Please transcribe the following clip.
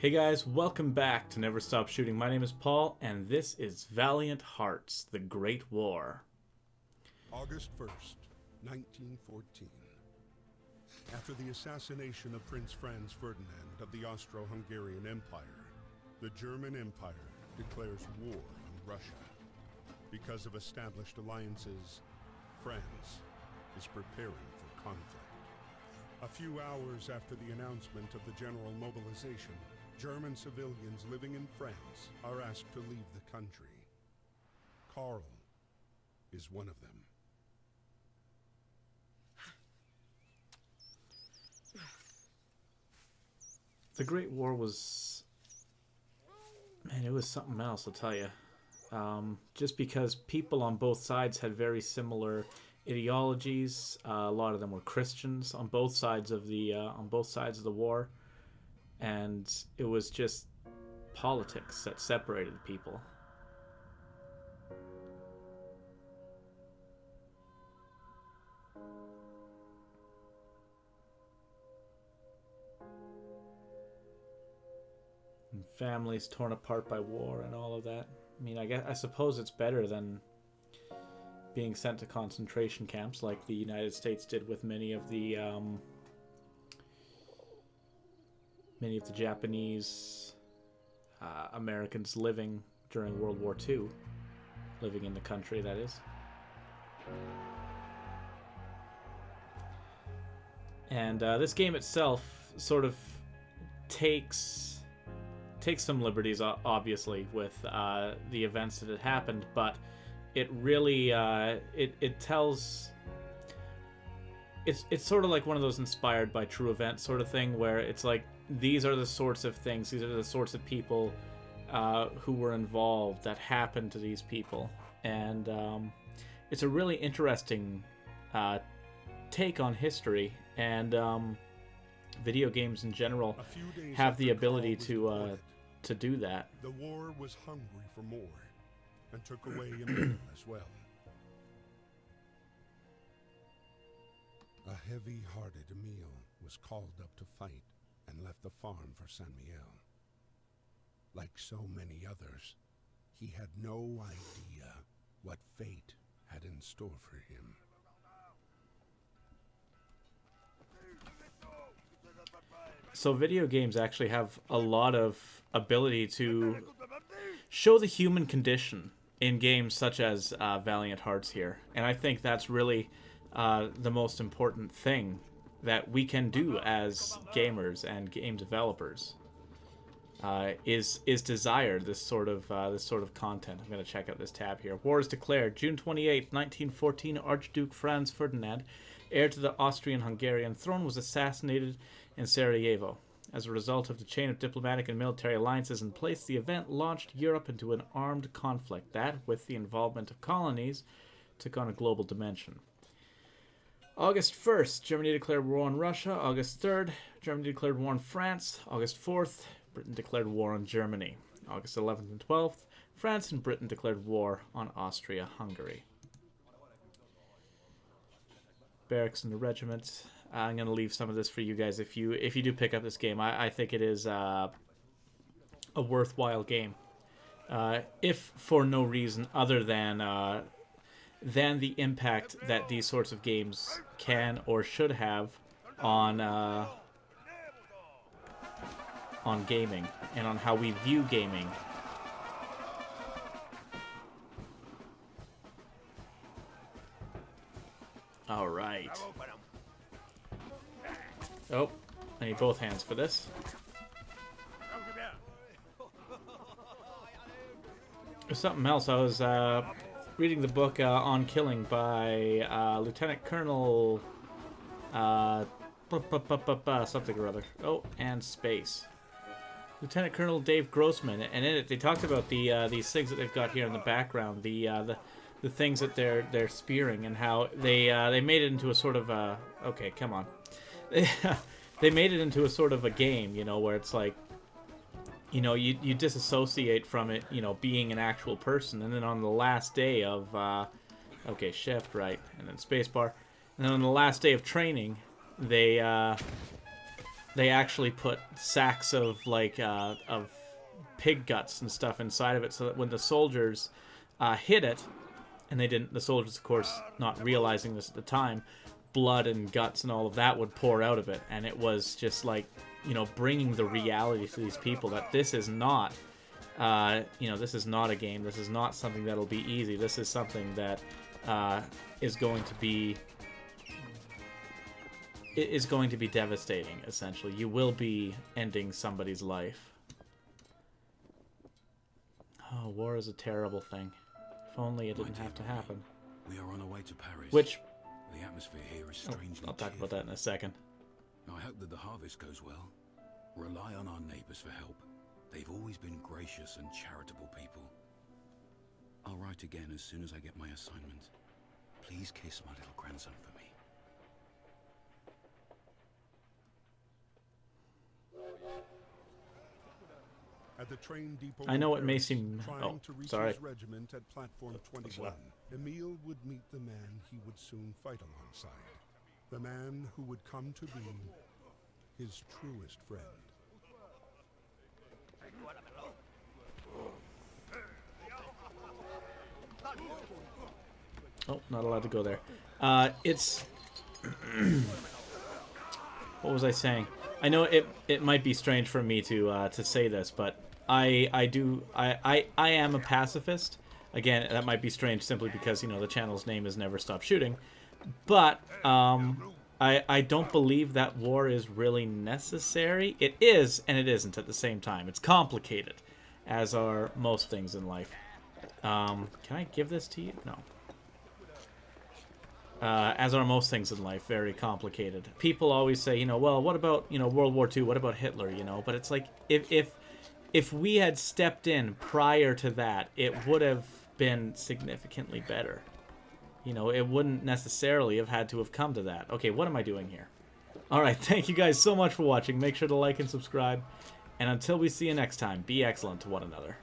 Hey guys, welcome back to Never Stop Shooting. My name is Paul, and this is Valiant Hearts, The Great War. August 1st, 1914. After the assassination of Prince Franz Ferdinand of the Austro-Hungarian Empire, the German Empire declares war on Russia. Because of established alliances, France is preparing for conflict. A few hours after the announcement of the general mobilization, German civilians living in France are asked to leave the country. Karl is one of them. The Great War was... man, it was something else, I'll tell you. Just because people on both sides had very similar ideologies. A lot of them were Christians on both sides of the war. And it was just politics that separated people. And families torn apart by war and all of that. I mean, I suppose it's better than being sent to concentration camps like the United States did with many of the Japanese Americans living during World War II, living in the country, that is. And this game itself sort of takes some liberties, obviously, with the events that had happened, but it really it tells. It's sort of like one of those inspired by true events sort of thing, where it's like, these are the sorts of things, these are the sorts of people who were involved, that happened to these people. And it's a really interesting take on history, and video games in general have the ability to do that. The war was hungry for more, and took away Emil as well. A heavy-hearted Emil was called up to fight and left the farm for Saint Mihiel. Like so many others, he had no idea what fate had in store for him. So video games actually have a lot of ability to show the human condition in games such as Valiant Hearts here. And I think that's really the most important thing that we can do as gamers and game developers, is desire this sort of content. I'm going to check out this tab here. War is declared. June 28th, 1914, Archduke Franz Ferdinand, heir to the Austrian-Hungarian throne, was assassinated in Sarajevo. As a result of the chain of diplomatic and military alliances in place, the event launched Europe into an armed conflict that, with the involvement of colonies, took on a global dimension. August 1st, Germany declared war on Russia. August 3rd, Germany declared war on France. August 4th, Britain declared war on Germany. August 11th and 12th, France and Britain declared war on Austria-Hungary. Barracks in the regiment. I'm going to leave some of this for you guys if you do pick up this game. I think it is a worthwhile game. If for no reason other than the impact that these sorts of games can or should have on gaming and on how we view gaming. All right. Oh, I need both hands for this. There's something else. I was reading the book On Killing by Lieutenant Colonel something or other. Oh, and space. Lieutenant Colonel Dave Grossman, and in it they talked about these things that they've got here in the background, the things that they're spearing, and how they made it into a sort of a, okay, come on. They made it into a sort of a game, you know, where it's like, you know, you disassociate from it, you know, being an actual person, and then on the last day of, okay, shift, right, and then spacebar, and then on the last day of training, they they actually put sacks of like of pig guts and stuff inside of it, so that when the soldiers hit it, and they didn't, the soldiers of course not realizing this at the time, blood and guts and all of that would pour out of it, and it was just like, you know, bringing the reality to these people that this is not, you know, this is not a game, this is not something that'll be easy, this is something that is going to be devastating, essentially. You will be ending somebody's life. Oh, war is a terrible thing. If only it didn't have to happen. We are on our way to Paris. Which... The atmosphere here is strangely I'll talk about that in a second. I hope that the harvest goes well. Rely on our neighbors for help. They've always been gracious and charitable people. I'll write again as soon as I get my assignment. Please kiss my little grandson for me. At the train depot I know in it may Paris, seem... trying Oh, to reach sorry. his regiment at platform 21, Emile would meet the man he would soon fight alongside. The man who would come to be his truest friend. Oh, not allowed to go there. It's... What was I saying? I know it might be strange for me to say this, but I am a pacifist. Again, that might be strange simply because, you know, the channel's name is Never Stop Shooting. But I don't believe that war is really necessary. It is, and it isn't at the same time. It's complicated, as are most things in life. Can I give this to you? No. As are most things in life, very complicated. People always say, you know, well, what about, you know, World War II? What about Hitler? You know, but it's like, if we had stepped in prior to that, it would have been significantly better. You know, it wouldn't necessarily have had to have come to that. Okay, what am I doing here? Alright, thank you guys so much for watching. Make sure to like and subscribe. And until we see you next time, be excellent to one another.